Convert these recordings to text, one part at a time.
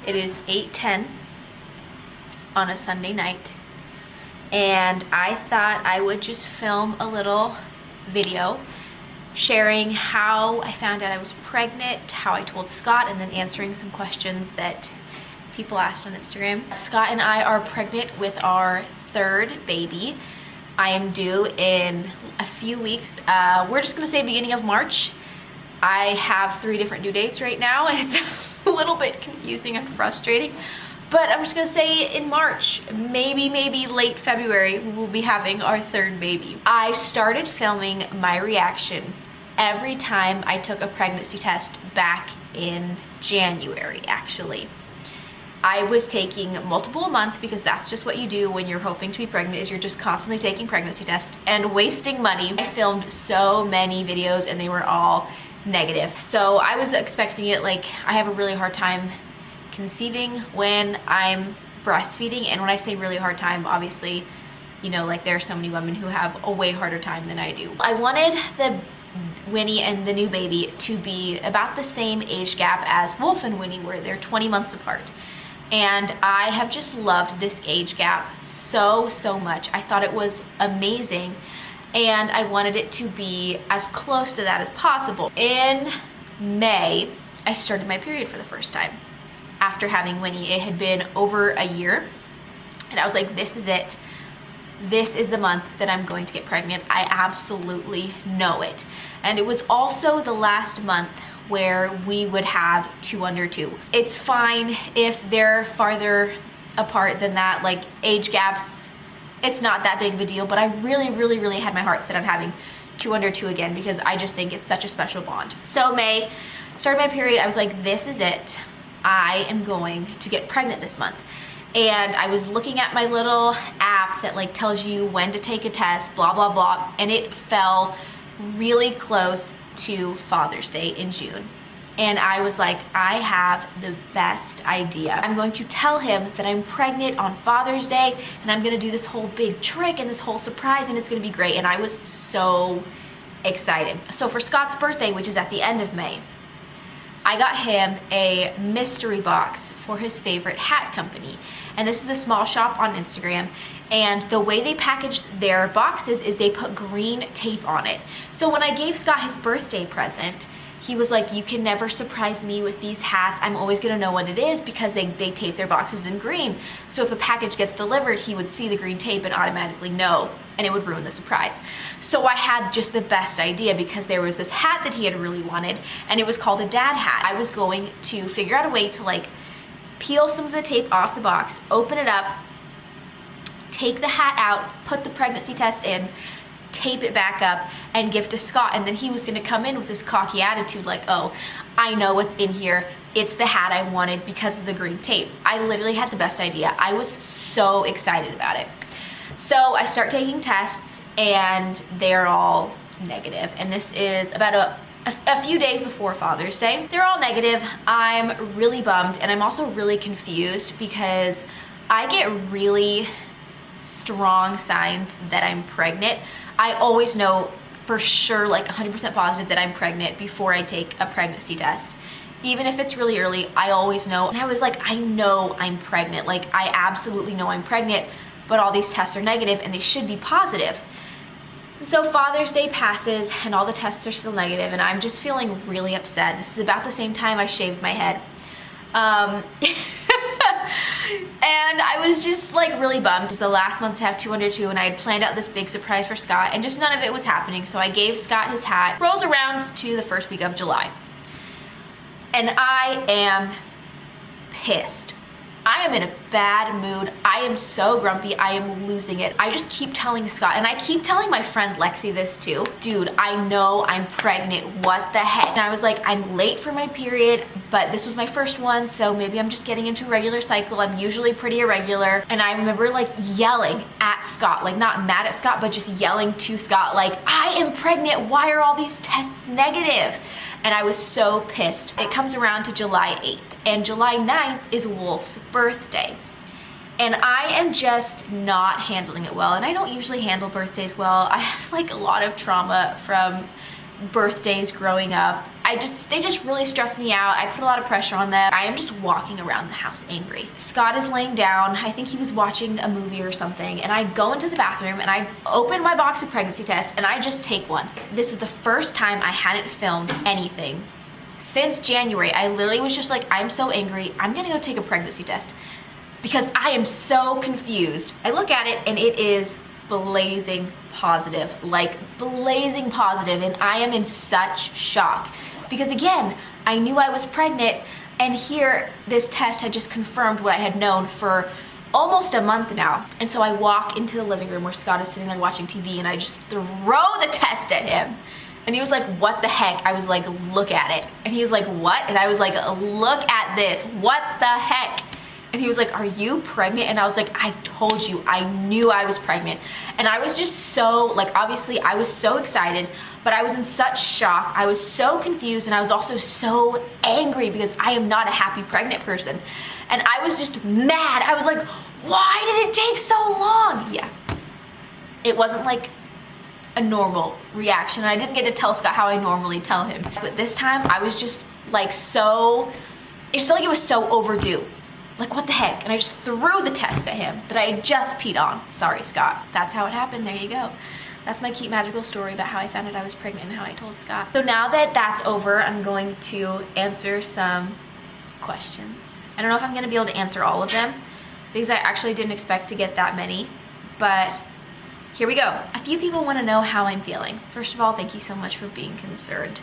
It is 8:10 on a Sunday night, and I thought I would just film a little video sharing how I found out I was pregnant, how I told Scott, and then answering some questions that people asked on Instagram. Scott and I are pregnant with our third baby. I am due in a few weeks. We're just gonna say beginning of March. I have 3 different due dates right now, and it's a little bit confusing and frustrating, but I'm just gonna say in March, maybe late February, we will be having our third baby. I started filming my reaction every time I took a pregnancy test back in January, actually. I was taking multiple a month because that's just what you do when you're hoping to be pregnant, is you're just constantly taking pregnancy tests and wasting money. I filmed so many videos and they were all negative. So I was expecting it, like, I have a really hard time conceiving when I'm breastfeeding. And when I say really hard time, obviously, you know, like, there are so many women who have a way harder time than I do. I wanted the Winnie and the new baby to be about the same age gap as Wolf and Winnie were. They're 20 months apart. And I have just loved this age gap so much. I thought it was amazing, and I wanted it to be as close to that as possible. In May, I started my period for the first time after having Winnie. It had been over a year, and I was like, this is it. This is the month that I'm going to get pregnant. I absolutely know it. And it was also the last month where we would have 2 under 2. It's fine if they're farther apart than that, like, age gaps, it's not that big of a deal, but I really had my heart set on having 2 under 2 again because I just think it's such a special bond. So May, started my period, I was like, this is it. I am going to get pregnant this month. And I was looking at my little app that, like, tells you when to take a test, blah, blah, blah, and it fell really close to Father's Day in June. And I was like, I have the best idea. I'm going to tell him that I'm pregnant on Father's Day, and I'm gonna do this whole big trick and this whole surprise, and it's gonna be great. And I was so excited. So for Scott's birthday, which is at the end of May, I got him a mystery box for his favorite hat company. And this is a small shop on Instagram. And the way they package their boxes is they put green tape on it. So when I gave Scott his birthday present, he was like, you can never surprise me with these hats. I'm always gonna know what it is because they tape their boxes in green. So if a package gets delivered, he would see the green tape and automatically know, and it would ruin the surprise. So I had just the best idea because there was this hat that he had really wanted, and it was called a dad hat. I was going to figure out a way to, like, peel some of the tape off the box, open it up, take the hat out, put the pregnancy test in, tape it back up, and give to Scott. And then he was gonna come in with this cocky attitude like, oh, I know what's in here. It's the hat I wanted because of the green tape. I literally had the best idea. I was so excited about it. So I start taking tests, and they're all negative. And this is about a few days before Father's Day. They're all negative. I'm really bummed, and I'm also really confused because I get really strong signs that I'm pregnant. I always know for sure, like 100% positive, that I'm pregnant before I take a pregnancy test. Even if it's really early, I always know. And I was like, I know I'm pregnant. Like, I absolutely know I'm pregnant, but all these tests are negative and they should be positive. And so Father's Day passes and all the tests are still negative, and I'm just feeling really upset. This is about the same time I shaved my head. And I was just, like, really bummed. It was the last month to have 2 under 2, and I had planned out this big surprise for Scott, and just none of it was happening. So I gave Scott his hat. Rolls around to the first week of July, and I am pissed. I am in a bad mood. I am so grumpy. I am losing it. I just keep telling Scott, and I keep telling my friend Lexi this too. Dude, I know I'm pregnant. What the heck? And I was like, I'm late for my period, but this was my first one, so maybe I'm just getting into a regular cycle. I'm usually pretty irregular. And I remember, like, yelling at Scott, like, not mad at Scott, but just yelling to Scott, like, I am pregnant. Why are all these tests negative? And I was so pissed. It comes around to July 8th, and July 9th is Wolf's birthday. And I am just not handling it well, and I don't usually handle birthdays well. I have, like, a lot of trauma from birthdays growing up, they just really stress me out. I put a lot of pressure on them. I am just walking around the house angry. Scott is laying down. I think he was watching a movie or something, and I go into the bathroom and I open my box of pregnancy tests and I just take one. This was the first time I hadn't filmed anything since January. I literally was just like, I'm so angry, I'm gonna go take a pregnancy test because I am so confused. I look at it and it is blazing positive, like blazing positive, and I am in such shock because again, I knew I was pregnant, and here this test had just confirmed what I had known for almost a month now. And so I walk into the living room where Scott is sitting there watching TV, and I just throw the test at him. And he was like, what the heck? I was like, look at it. And he was like, what? And I was like, look at this. What the heck? And he was like, are you pregnant? And I was like, I told you, I knew I was pregnant. And I was just so, like, obviously I was so excited, but I was in such shock. I was so confused, and I was also so angry because I am not a happy pregnant person. And I was just mad. I was like, why did it take so long? Yeah. It wasn't like a normal reaction. I didn't get to tell Scott how I normally tell him. But this time I was just like so, it just felt like it was so overdue. Like, what the heck? And I just threw the test at him that I had just peed on. Sorry, Scott. That's how it happened. There you go. That's my cute magical story about how I found out I was pregnant and how I told Scott. So now that that's over, I'm going to answer some questions. I don't know if I'm gonna be able to answer all of them because I actually didn't expect to get that many, but here we go. A few people want to know how I'm feeling. First of all, thank you so much for being concerned.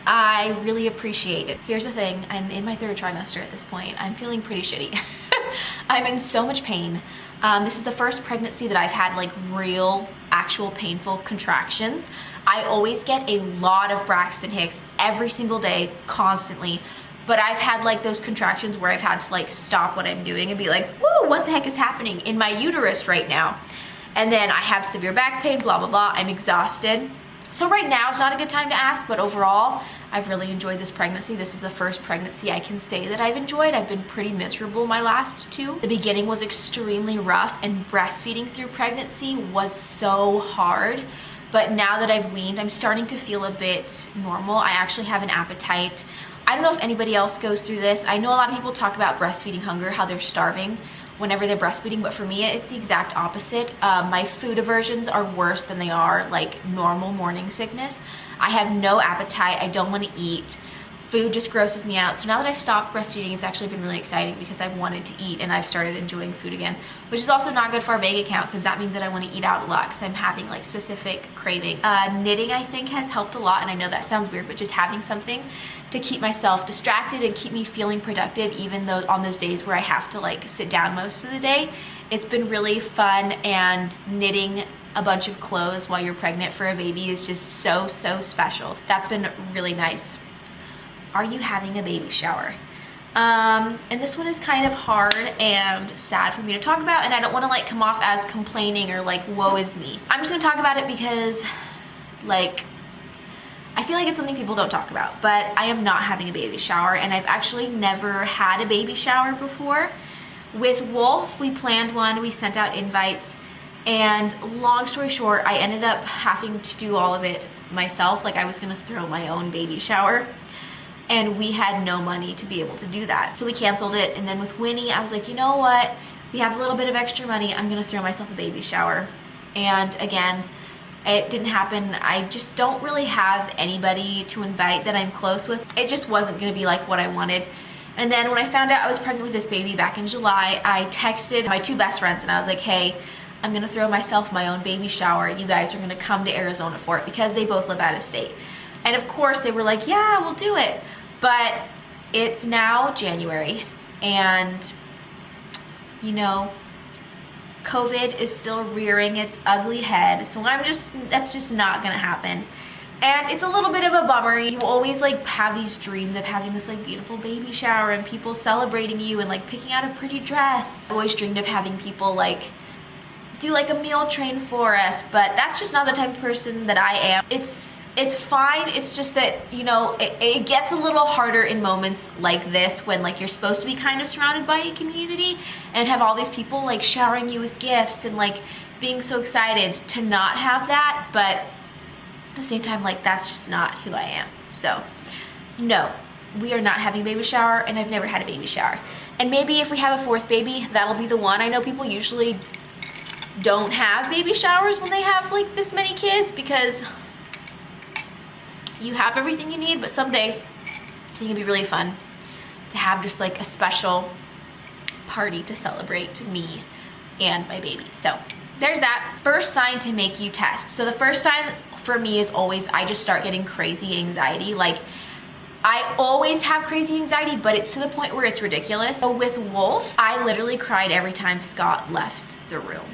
I really appreciate it. Here's the thing, I'm in my 3rd trimester at this point. I'm feeling pretty shitty. I'm in so much pain. This is the first pregnancy that I've had like real, actual painful contractions. I always get a lot of Braxton Hicks every single day, constantly. But I've had like those contractions where I've had to like stop what I'm doing and be like, whoa, what the heck is happening in my uterus right now? And then I have severe back pain, blah, blah, blah. I'm exhausted. So right now is not a good time to ask, but overall, I've really enjoyed this pregnancy. This is the first pregnancy I can say that I've enjoyed. I've been pretty miserable my last 2. The beginning was extremely rough, and breastfeeding through pregnancy was so hard. But now that I've weaned, I'm starting to feel a bit normal. I actually have an appetite. I don't know if anybody else goes through this. I know a lot of people talk about breastfeeding hunger, how they're starving whenever they're breastfeeding, but for me it's the exact opposite. My food aversions are worse than they are like normal morning sickness. I have no appetite. I don't want to eat. Food just grosses me out. So now that I've stopped breastfeeding, it's actually been really exciting because I've wanted to eat and I've started enjoying food again, which is also not good for our bank account because that means that I want to eat out a lot because I'm having like specific craving. Knitting I think has helped a lot, and I know that sounds weird, but just having something to keep myself distracted and keep me feeling productive even though on those days where I have to like sit down most of the day, it's been really fun. And knitting a bunch of clothes while you're pregnant for a baby is just so special. That's been really nice. Are you having a baby shower? And this one is kind of hard and sad for me to talk about, and I don't want to like come off as complaining or like woe is me. I'm just gonna talk about it because like I feel like it's something people don't talk about, but I am not having a baby shower, and I've actually never had a baby shower before. With Wolf, we planned one, we sent out invites, and long story short, I ended up having to do all of it myself. Like I was gonna throw my own baby shower, and we had no money to be able to do that. So we canceled it, and then with Winnie, I was like, you know what? We have a little bit of extra money, I'm gonna throw myself a baby shower. And again, it didn't happen. I just don't really have anybody to invite that I'm close with. It just wasn't gonna be like what I wanted. And then when I found out I was pregnant with this baby back in July, I texted my 2 best friends and I was like, hey, I'm gonna throw myself my own baby shower. You guys are gonna come to Arizona for it because they both live out of state. And of course they were like, yeah, we'll do it. But it's now January, and you know, COVID is still rearing its ugly head, so that's just not gonna happen. And it's a little bit of a bummer. You always like have these dreams of having this like beautiful baby shower and people celebrating you and like picking out a pretty dress. I always dreamed of having people like do like a meal train for us, but that's just not the type of person that I am. It's fine. It's just that, you know, it gets a little harder in moments like this when like you're supposed to be kind of surrounded by a community and have all these people like showering you with gifts and like being so excited to not have that. But at the same time, like that's just not who I am. So no, we are not having a baby shower, and I've never had a baby shower. And maybe if we have a fourth baby, that'll be the one. I know people usually don't have baby showers when they have like this many kids because you have everything you need, but someday I think it'd be really fun to have just like a special party to celebrate me and my baby. So there's that. First sign to make you test. So the first sign for me is always I just start getting crazy anxiety. Like I always have crazy anxiety, but it's to the point where it's ridiculous. So with Wolf, I literally cried every time Scott left the room.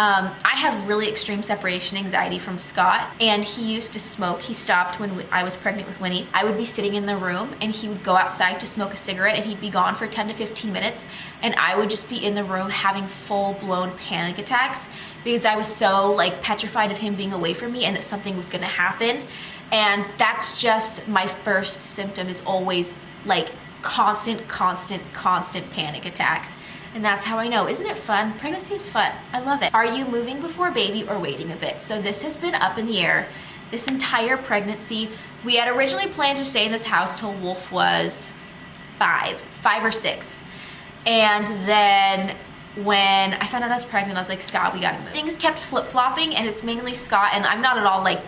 I have really extreme separation anxiety from Scott, and he used to smoke. He stopped when I was pregnant with Winnie. I would be sitting in the room and he would go outside to smoke a cigarette, and he'd be gone for 10 to 15 minutes, and I would just be in the room having full-blown panic attacks because I was so like petrified of him being away from me and that something was gonna happen. And that's just my first symptom, is always like constant panic attacks. And that's how I know. Isn't it fun? Pregnancy is fun. I love it. Are you moving before baby or waiting a bit? So this has been up in the air this entire pregnancy. We had originally planned to stay in this house till Wolf was five or six. And then when I found out I was pregnant, I was like, Scott, we gotta move. Things kept flip-flopping, and it's mainly Scott, and I'm not at all like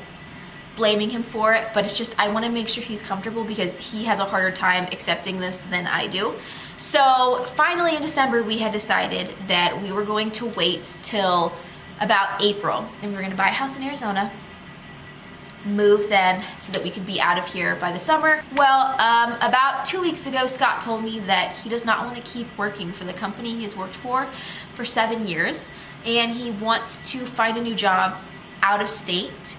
blaming him for it, but it's just I want to make sure he's comfortable because he has a harder time accepting this than I do. So finally in December we had decided that we were going to wait till about April, and we were going to buy a house in Arizona, move then so that we could be out of here by the summer. Well, about 2 weeks ago Scott told me that he does not want to keep working for the company he has worked for 7 years, and he wants to find a new job out of state.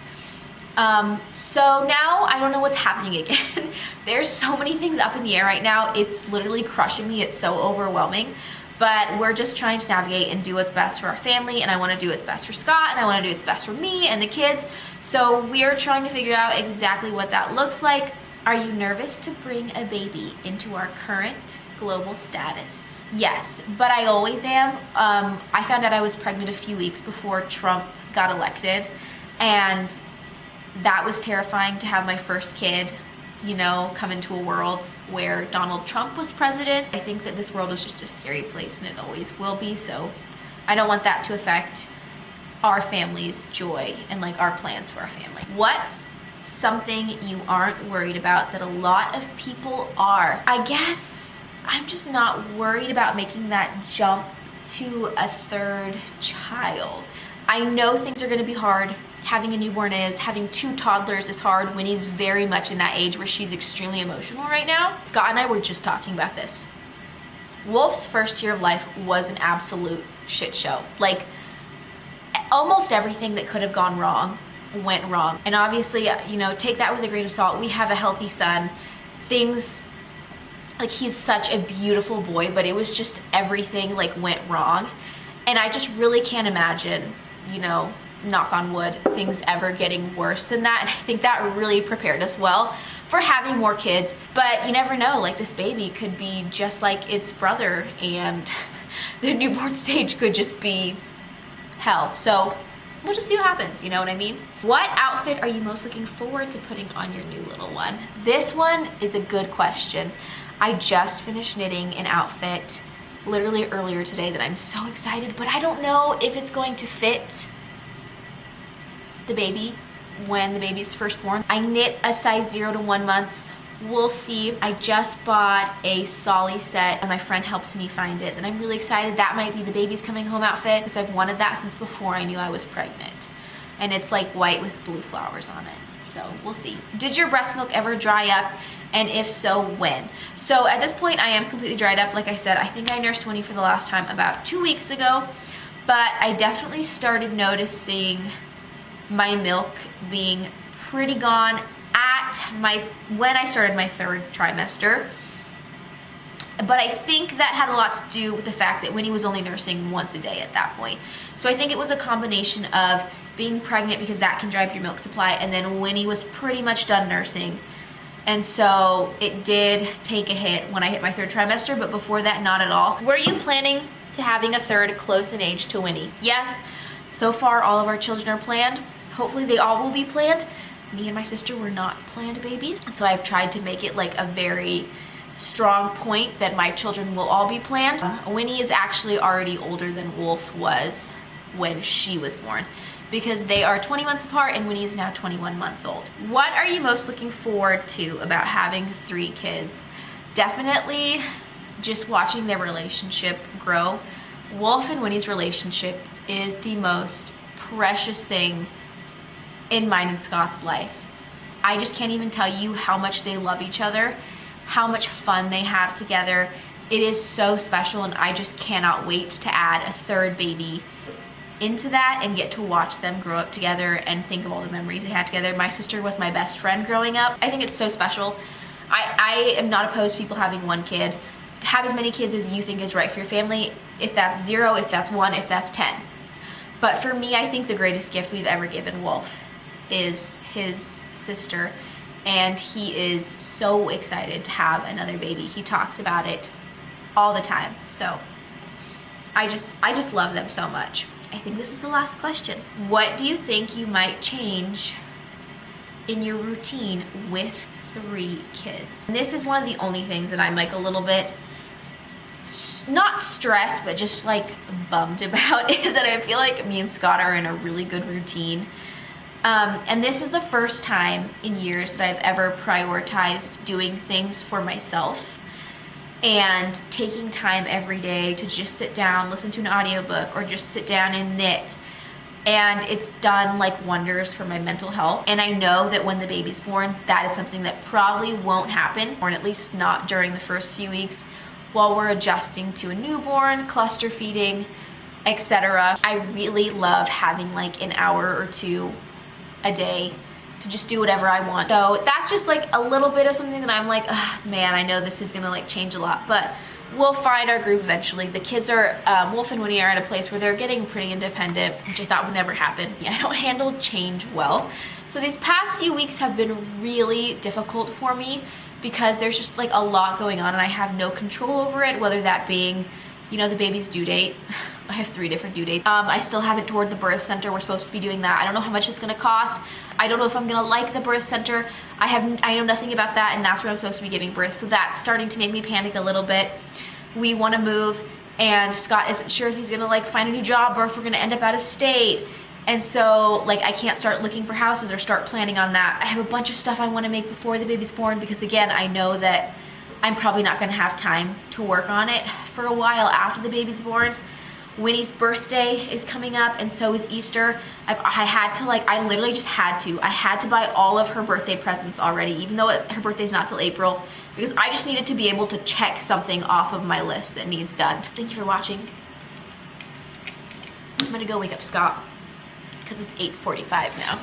So now I don't know what's happening again. There's so many things up in the air right now. It's literally crushing me. It's so overwhelming, but we're just trying to navigate and do what's best for our family. And I want to do what's best for Scott, and I want to do what's best for me and the kids. So we are trying to figure out exactly what that looks like. Are you nervous to bring a baby into our current global status? Yes, but I always am. I found out I was pregnant a few weeks before Trump got elected, and that was terrifying to have my first kid, you know, come into a world where Donald Trump was president. I think that this world is just a scary place, and it always will be, so I don't want that to affect our family's joy and like our plans for our family. What's something you aren't worried about that a lot of people are? I guess I'm just not worried about making that jump to a third child. I know things are gonna be hard. Having a newborn is, having 2 toddlers is hard. Winnie's very much in that age where she's extremely emotional right now. Scott and I were just talking about this. Wolf's first year of life was an absolute shit show. Like, almost everything that could have gone wrong went wrong. And obviously, you know, take that with a grain of salt. We have a healthy son. Things, like, he's such a beautiful boy, but it was just everything like went wrong. And I just really can't imagine, you know, knock on wood, things ever getting worse than that. And I think that really prepared us well for having more kids. But you never know, like this baby could be just like its brother, and the newborn stage could just be hell. So we'll just see what happens, you know what I mean? What outfit are you most looking forward to putting on your new little one? This one is a good question. I just finished knitting an outfit literally earlier today that I'm so excited, but I don't know if it's going to fit the baby when the baby's first born. I knit a size 0 to 1 months. We'll see. I just bought a Solly set, and my friend helped me find it, and I'm really excited. That might be the baby's coming home outfit because I've wanted that since before I knew I was pregnant. And it's like white with blue flowers on it. So we'll see. Did your breast milk ever dry up? And if so, when? So at this point I am completely dried up. Like I said, I think I nursed Winnie for the last time about 2 weeks ago, but I definitely started noticing my milk being pretty gone when I started my 3rd trimester. But I think that had a lot to do with the fact that Winnie was only nursing once a day at that point. So I think it was a combination of being pregnant, because that can dry up your milk supply, and then Winnie was pretty much done nursing. And so it did take a hit when I hit my 3rd trimester, but before that, not at all. Were you planning to having a 3rd close in age to Winnie? Yes. So far, all of our children are planned. Hopefully they all will be planned. me and my sister were not planned babies. And so I've tried to make it like a very strong point that my children will all be planned. Winnie is actually already older than Wolf was when she was born, because they are 20 months apart and Winnie is now 21 months old. What are you most looking forward to about having 3 kids? Definitely just watching their relationship grow. Wolf and Winnie's relationship is the most precious thing in mine and Scott's life. I just can't even tell you how much they love each other, how much fun they have together. It is so special, and I just cannot wait to add a 3rd baby into that and get to watch them grow up together and think of all the memories they had together. My sister was my best friend growing up. I think it's so special. I am not opposed to people having 1 kid. Have as many kids as you think is right for your family, if that's 0, if that's 1, if that's 10. But for me, I think the greatest gift we've ever given Wolf is his sister, and he is so excited to have another baby. He talks about it all the time. So I just love them so much. I think this is the last question. What do you think you might change in your routine with 3 kids? And this is one of the only things that I'm like a little bit not stressed, but just like bummed about, is that I feel like me and Scott are in a really good routine. And this is the first time in years that I've ever prioritized doing things for myself and taking time every day to just sit down, listen to an audiobook, or just sit down and knit. And it's done like wonders for my mental health. And I know that when the baby's born, that is something that probably won't happen, or at least not during the first few weeks while we're adjusting to a newborn, cluster feeding, etc. I really love having like an hour or 2 a day to just do whatever I want. So that's just like a little bit of something that I'm like, man, I know this is gonna like change a lot, but we'll find our groove eventually. The kids are, Wolf and Winnie are at a place where they're getting pretty independent, which I thought would never happen. I don't handle change well. So these past few weeks have been really difficult for me because there's just like a lot going on and I have no control over it, whether that being, you know, the baby's due date. I have 3 different due dates. I still haven't toured the birth center. We're supposed to be doing that. I don't know how much it's gonna cost. I don't know if I'm gonna like the birth center. I know nothing about that, and that's where I'm supposed to be giving birth. So that's starting to make me panic a little bit. We wanna move, and Scott isn't sure if he's gonna like find a new job or if we're gonna end up out of state. And so like I can't start looking for houses or start planning on that. I have a bunch of stuff I wanna make before the baby's born, because again, I know that I'm probably not gonna have time to work on it for a while after the baby's born. Winnie's birthday is coming up, and so is Easter. I literally just had to. I had to buy all of her birthday presents already, even though her birthday's not till April, because I just needed to be able to check something off of my list that needs done. Thank you for watching. I'm gonna go wake up Scott, because it's 8:45 now.